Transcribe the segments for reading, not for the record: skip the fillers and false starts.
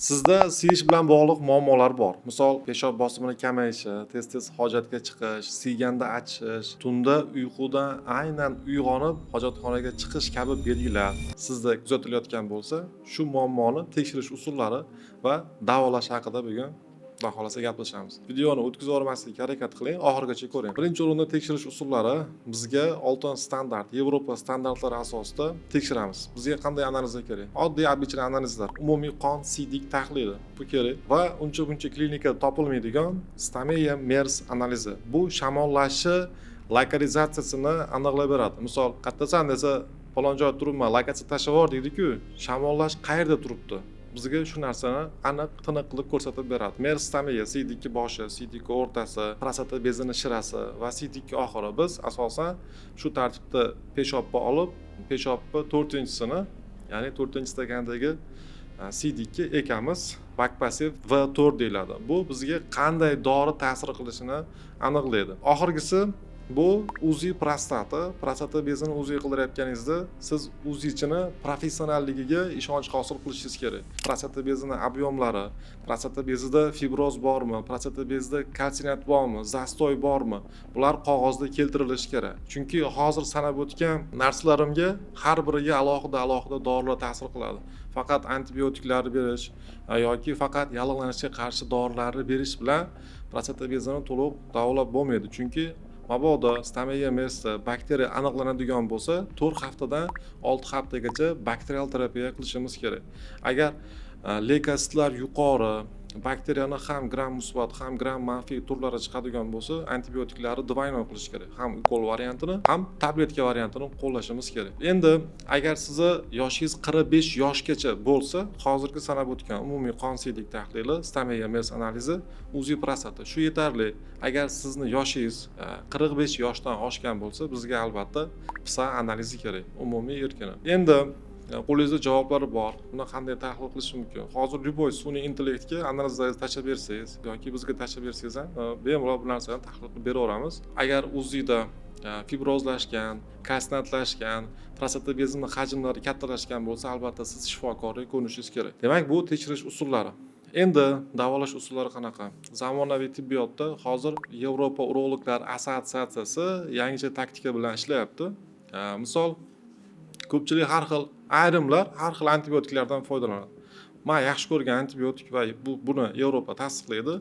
Sizda siyish bilan bog'liq muammolar bor. Misol, peshob bosimini kamayishi, tez-tez hojatga chiqish, siyganda achish, tunda uyqudan aynan uyg'onib hojatxonaga chiqish kabi belgilar sizda kuzatilayotgan bo'lsa, shu muammoni tekshirish usullari va davolash haqida bugun Xudo xolasa gaplashamiz. Videoni o'tkazib yubormaslikka harakat qiling, oxirigacha ko'ring. Birinchi o'rinda tekshirish usullari bizga oltin standart, Yevropa standartlari asosida tekshiramiz. Bizga qanday analizlar kerak? Oddiy обычный analizlar, umumiy qon siydik tahlili bu kerak va uncha-buncha klinikada topilmaydigan Stameya Mers analizi. Bu shamollashi lokalizatsiyasini aniqlab beradi. Misol, qayerdasan desa, falon joyda turibman, lokatsiya tashlab yubor deydi-ku, shamollash qayerda turibdi? Bizga shu narsani aniq tiniq qilib ko'rsatib beradi. Mers Stameya siydikki boshi, siydikki o'rtasi, prostata bezini shirasi va siydikki oxiri. Biz asosan shu tartibda peshobni olib, peshobni 4-sini, ya'ni 4-stakandagi siydikki ekamiz. Vakpassiv V4 deyiladi. Bu bizga qanday dori ta'sir qilishini aniqlaydi. Oxirgisi bu UZI prostata bezini UZI qildirayotganingizda siz UZIchini professionalligiga ishonch hosil qilishingiz kerak. Prostata bezini ob'yomlari, prostata bezida fibroz bormi, prostata bezida kalsinat bormi, zastoy bormi, bular qog'ozda keltirilishi kerak. Chunki hozir sanab o'tgan narsalarimga har biriga alohida dorilar ta'sir qiladi. Faqat antibiotiklarni berish yoki faqat yallig'lanishga qarshi dorilarni berish bilan prostata bezini to'liq davolab bo'lmaydi. Chunki mabodo Stameya Mersda bakteriya aniqlanadigan bo'lsa, 4 haftadan 6 haftagacha bakterial terapiya qilishimiz kerak. Agar leykositlar yuqori, bakteriyani ham gram musbat, ham gram manfiy turlari chiqadigan bo'lsa, antibiotiklarni двойной qilish kerak. Ham ukol variantini, ham tabletka variantini qo'llashimiz kerak. Endi agar sizni yoshingiz 45 yoshgacha bo'lsa, hozirgi sanab o'tgan umumiy qon siydik tahlili, Stameya Mers analizi, UZI prostata shu yetarli. Agar sizni yoshingiz 45 yoshdan oshgan bo'lsa, bizga albatta PSA analizi kerak, umumiy erkini. Endi qo'lingizda javoblari bor. Buni qanday tahlil qilish mumkin? Hozir любой sun'iy intellektga analizlaringizni tashlab bersangiz yoki bizga tashlab bersangiz ham bemalol bu narsani tahlil qilib beraveramiz. Agar UZIda fibrozlashgan, kalsinatlashgan, prostata bezini hajmlari kattalashgan bo'lsa, albatta siz shifokorga ko'rishingiz kerak. Demak, bu tekshirish usullari. Endi davolash usullari qanaqa? Zamonaviy tibbiyotda hozir Yevropa urologlar assotsiatsiyasi yangicha taktika bilan ishlayapti. Misol, ko'pchilik ayrimlar har xil antibiotiklardan foydalanadi. Men yaxshi ko'rgan antibiotik va buni Yevropa tasdiqlaydi.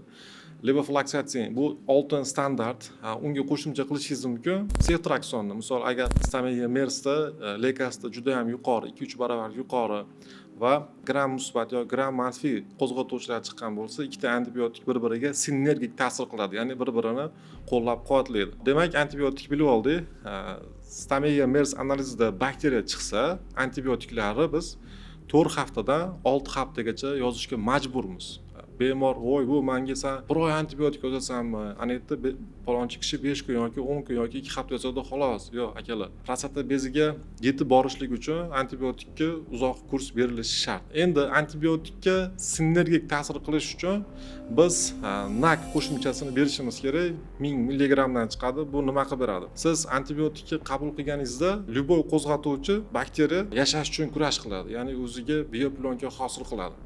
Levofloxacin bu oltin standart, unga qo'shimcha qilishingiz mumkin. Ceftriaxonni, misol agar Stameya Mersda leykosida juda ham yuqori, 2-3 barobar yuqori va gram musbat yoki gram manfiy qo'zg'atuvchilar chiqqan bo'lsa, ikkita antibiotik bir-biriga sinergik ta'sir qiladi, ya'ni bir-birini qo'llab-quvvatlaydi. Demak, antibiotik bilib oldik. Stameya Mers analizida bakteriya chiqsa, antibiotiklarni biz 4 haftadan 6 haftagacha yozishga majburmiz. Bemor, "Voy, bu menga san bir oy antibiotik yozasanmi? Ana yerda palonchi kishi 5 kun yoki 10 kun yoki 2 hafta yozadi xolos." Yo'q, akalar. Prostata beziga yetib borishlik uchun antibiotikka uzoq kurs berilishi shart. Endi antibiotikka sinergik ta'sir qilish uchun biz NAC qo'shimchasini berishimiz kerak. 1000 milligramdan chiqadi. Bu nima qilib beradi? Siz antibiotikni qabul qilganingizda любой qo'zg'atuvchi bakteriya yashash uchun kurash qiladi. Ya'ni o'ziga bioplyonka hosil qiladi.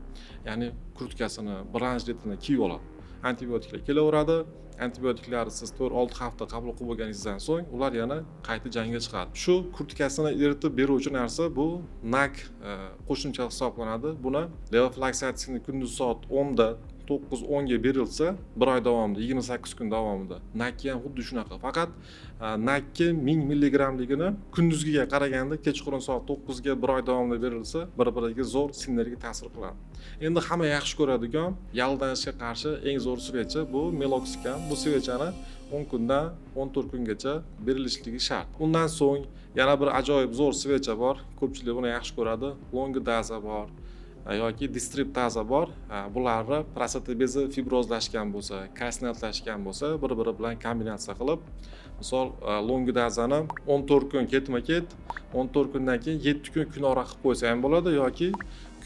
Ya'ni kurtkasini, branshletini kiyib oladi. Antibiotiklar kelaveradi. Antibiotiklarni siz 4-6 hafta qabul qilib bo'lganingizdan so'ng ular yana qayta jangga chiqadi. Shu kurtkasini eritib beruvchi narsa bu NAC qo'shimcha hisoblanadi. Buni levofloxacinni kunduz soat 10 da 9-10 ga berilsa, 1 oy davomida, 28 kun davomida. NAC ham xuddi shunaqa. Faqat NAC 1000 milligramligini kunduzgiga qaraganda kechqurun soat 9 ga 1 oy davomida berilsa, bir-biriga zo'r sinergik ta'sir qiladi. Endi hamma yaxshi ko'radigan yallig'lanishga qarshi eng zo'r svecha bu Meloxicam. Bu svechani 10 kundan 14 kungacha berilishligi shart. Undan so'ng yana bir ajoyib zo'r svecha bor. Ko'pchilik buni yaxshi ko'radi. Longidaza bor yoki distriptaza bor. Bularni prostata bezi fibrozlashgan bo'lsa, kalsinatlashgan bo'lsa, bir-biri bilan kombinatsiya qilib, misol longidazani 14 kun ketma-ket, 14 kundan keyin 7 kun ora qilib qo'ysa ham bo'ladi yoki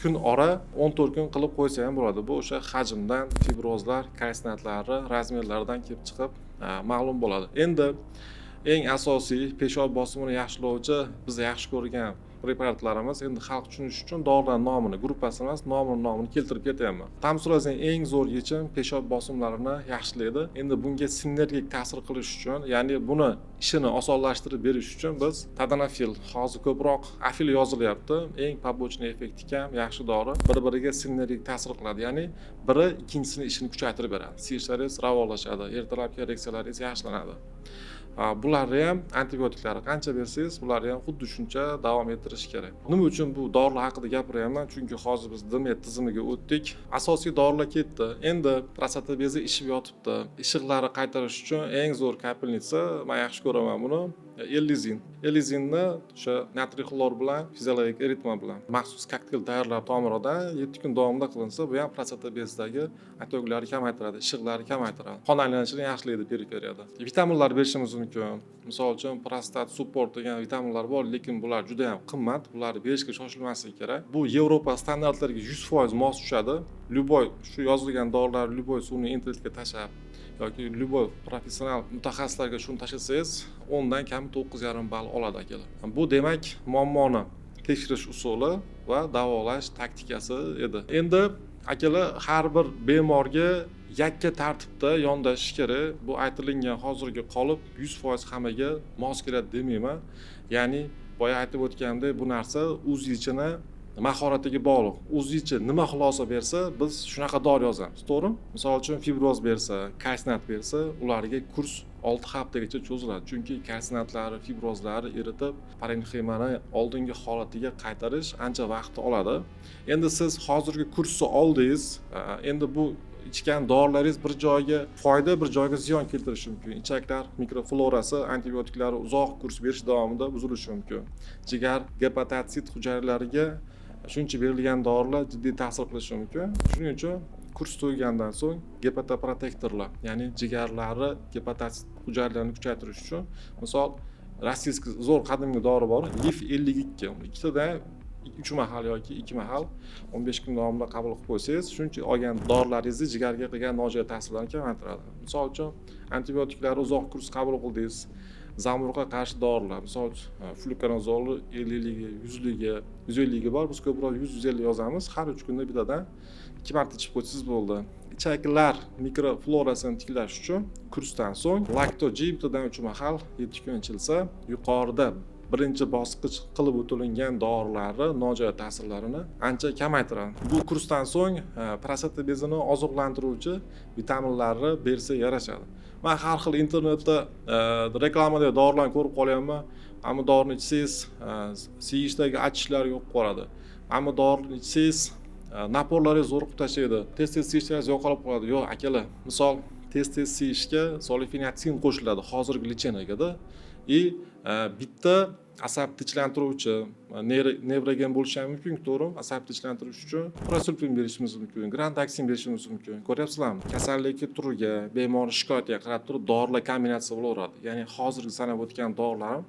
kun ora 14 kun qilib qo'ysa ham bo'ladi. Bu o'sha hajmdan, fibrozlar, kalsinatlari, razmerlaridan kelib chiqib ma'lum bo'ladi. Endi eng asosiy peshob bosimini yaxshilovchi biz yaxshi ko'rgan preparatlarimiz endi xalq tushunishi uchun dorilar nomini, gruppasini emas, nomini keltirib ketyapman. Tamsurazning eng zo'r yechim peshob bosimlarini yaxshilaydi. Endi bunga sinergik ta'sir qilish uchun, ya'ni buni ishini osonlashtirib berish uchun biz Tadalafil, hozir ko'proq afil yozilyapti, eng побочный effekti kam yaxshi dori bir-biriga sinergik ta'sir qiladi. Ya'ni biri ikkinchisini ishini kuchaytirib beradi. Siyishlaringiz ravolashadi, ertalabki ereksiyalaringiz yaxshilanadi. Bularni ham antibiotiklarni qancha bersangiz, bularni ham xuddi shuncha davom ettirish kerak. Nima uchun bu dorilar haqida gapiryapman? Chunki hozir biz dimet tizimiga o'tdik. Asosiy dorilar ketdi. Endi prostata bezi ishib yotibdi. Ishiqlarni qaytarish uchun eng zo'r kapelnitsa, men yaxshi ko'raman buni. Ellizin. Ellizinni o'sha natriy xlor bilan, fiziologik eritma bilan maxsus kokteyl tayyorlab tomiridan 7 kun davomida qilinsa, bu ham prostata bezidagi otoklarni kamaytiradi, ishiqlarni kamaytiradi. Qon aylanishini yaxshilaydi periferiyada. Vitaminlar berishimiz mumkin. Misol uchun prostat support degan vitaminlar bor, lekin bular juda ham qimmat. Bularni berishga shoshilmaslik kerak. Bu Yevropa standartlariga 100% mos tushadi. Lyuboy shu yozilgan dorilar Lyuboy suvni internetga tashlab yoki Lyuboy professional mutaxassislarga shuni tashlasangiz, 10 dan kami 9,5 ball oladi akalar. Bu demak muammoni tekshirish usuli va davolash taktikasi edi. Endi akalar har bir bemorga yakka tartibda yondashish kerak. Bu aytilgan hozirgi qolip 100% hammaga mos keladi demayman. Ya'ni boya aytib o'tgandek, bu narsa o'z-ichini mahoratiga bog'liq. O'zicha nima xulosa bersa, biz shunaqa dori yozamiz, to'g'rimi? Misol uchun fibroz bersa, kalsinat bersa, ularga kurs 6 haftagacha cho'ziladi. Chunki kalsinatlari, fibrozlari eritib, parenximani oldingi holatiga qaytarish ancha vaqt oladi. Endi siz hozirgi kursni oldingiz, endi bu ichgan dorilaringiz bir joyga foyda, bir joyga ziyon keltirishi mumkin. Ichaklar mikroflorasi antibiotiklari uzoq kurs berish davomida buzilishi mumkin. Jigar gepatosit hujayralariga shuncha berilgan dorilar jiddiy ta'sir qilishi mumkin. Shuning uchun kurs tugagandan so'ng gepatoprotektorlar, ya'ni jigarlari gepatosit hujayralarini kuchaytirish uchun, misol rossiyskiy zo'r qadimgi dori bor, Lif 52. Ikkitadan 3 mahal yoki 2 mahal 15 kun davomida qabul qilib qo'ysangiz, shuncha olgan dorilaringizni jigarga qilgan nojo'ya ta'sirlarni kamaytiradi. Misol uchun antibiotiklarni uzoq kurs qabul qildingiz, zamburug'ga qarshi dorilar, misol uchun flukonazolni 50ligi, 100ligi, 150ligi bor. Biz ko'proq 100-150 yozamiz. Har 3 kunda bittadan 2 marta ichib qo'ysangiz bo'ldi. Ichaklar mikroflorasini tiklash uchun kursdan so'ng Lacto-G bittadan 3 mahal 7 kun ichilsa, yuqorida birinchi bosqich qilib o'tilgan dorilarni nojo'ya ta'sirlarini ancha kamaytiradi. Bu kursdan so'ng prostata bezini oziqlantiruvchi vitaminlarni bersa yarashadi. Men har xil internetda reklamada dorilarni ko'rib qolyapman. Ammo dorini ichsangiz, siyishdagi achishlar yo'q qoladi. Ammo dorini ichsangiz, naporlaringiz zo'riqib tashlaydi. Tez-tez siyishlaringiz yo'qolib qoladi. Yo'q, akalar. Misol, tez-tez siyishga solifenatsin qo'shiladi hozirgi lichenagada. Bitta asab tinchlantiruvchi, nevrogen bo'lishi ham mumkin, to'g'rimi? Asab tinchlantirish uchun prosulpin berishimiz mumkin, grandaksin berishimiz mumkin. Ko'ryapsizlarmi? Kasallikning turiga, bemor shikoyatiga qarab turib dorilar kombinatsiya bo'laveradi. Ya'ni hozirgi sanab o'tgan dorilarim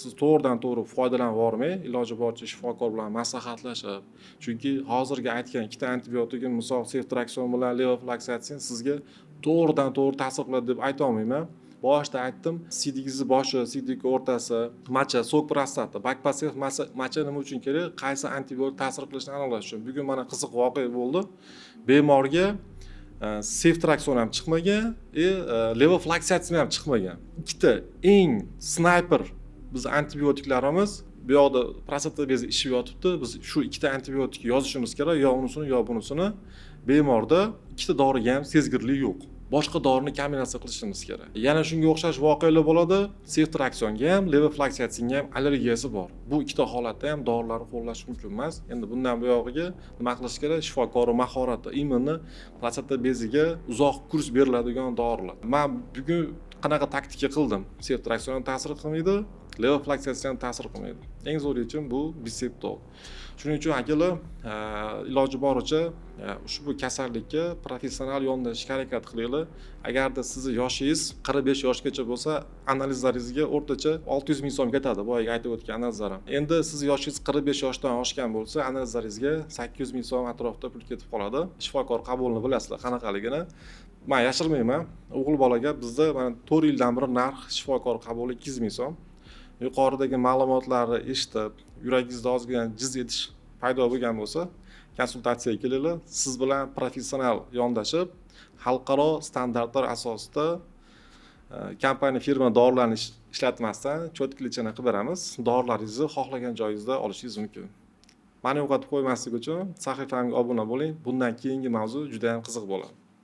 siz to'g'ridan-to'g'ri foydalanib bormay, iloji boricha shifokor bilan maslahatlashib, chunki hozirgi aytgan ikkita antibiotikni, misol ceftriakson bilan levofloxacin sizga to'g'ridan-to'g'ri ta'sir qiladi deb ayta olmayman. Boshida aytdim, sidigingizni boshi, sidik o'rtasi, macha, so'k prostata, bakpasev macha nima uchun kerak? Qaysi antibiotik ta'sir qilishini aniqlash uchun. Bugun mana qiziq voqea bo'ldi. Bemorga ceftriakson ham chiqmagan, levofloxacin ham chiqmagan. Ikkita eng snayper biz antibiotiklarimiz bu yoqda prostata bezi ishib yotibdi. Biz shu ikkita antibiotik yozishimiz kerak, yo unisini, yo bunisini. Bemorda ikkita doriga ham sezgirlik yo'q. Boshqa dorini kombinatsiya qilishimiz kerak. Yana shunga o'xshash voqealar bo'ladi. Ceftriaksonga ham, levofloxacinga ham allergiyasi bor. Bu ikkita holatda ham dorilarni qo'llash mumkin emas. Endi bundan buyog'iga nima qilish kerak? Shifokor mahorati, imonni prostata beziga uzoq kurs beriladigan dorilar. Men bugun qanaqa taktika qildim? Ceftriakson ta'sir qilmaydi, levofloxacin ta'sir qilmaydi. Eng zo'r yechim bu biseptol. Shuning uchun akalar iloji boricha ushbu kasallikka professional yondashishga harakat qilinglar. Agarda sizni yoshingiz 45 yoshgacha bo'lsa, analizlaringizga o'rtacha 600 ming so'm ketadi, boyaga aytib o'tgan analizlarim. Endi siz yoshingiz 45 yoshdan oshgan bo'lsa, analizlaringizga 800 ming so'm atrofida pul ketib qoladi. Shifokor qabulini bilasizlar qanaqaligini. Men yashirmayman. O'g'il bolaga bizda mana 4 yildan beri narx shifokor qabuli 200 ming so'm. yuqoridagi ma'lumotlarni eshitib, yuragingizda ozgina jiz etish paydo bo'lgan bo'lsa, konsultatsiyaga kelinglar. Siz bilan professional yondashib, xalqaro standartlar asosida kompaniya firma dorilarni ishlatmasdan cho'tkilikchani qilib beramiz. Dorilaringizni xohlagan joyingizda olishingiz mumkin. Mani yo'qotib qo'ymaslik uchun sahifamga obuna bo'ling. Bundan keyingi mavzu juda ham qiziq bo'ladi.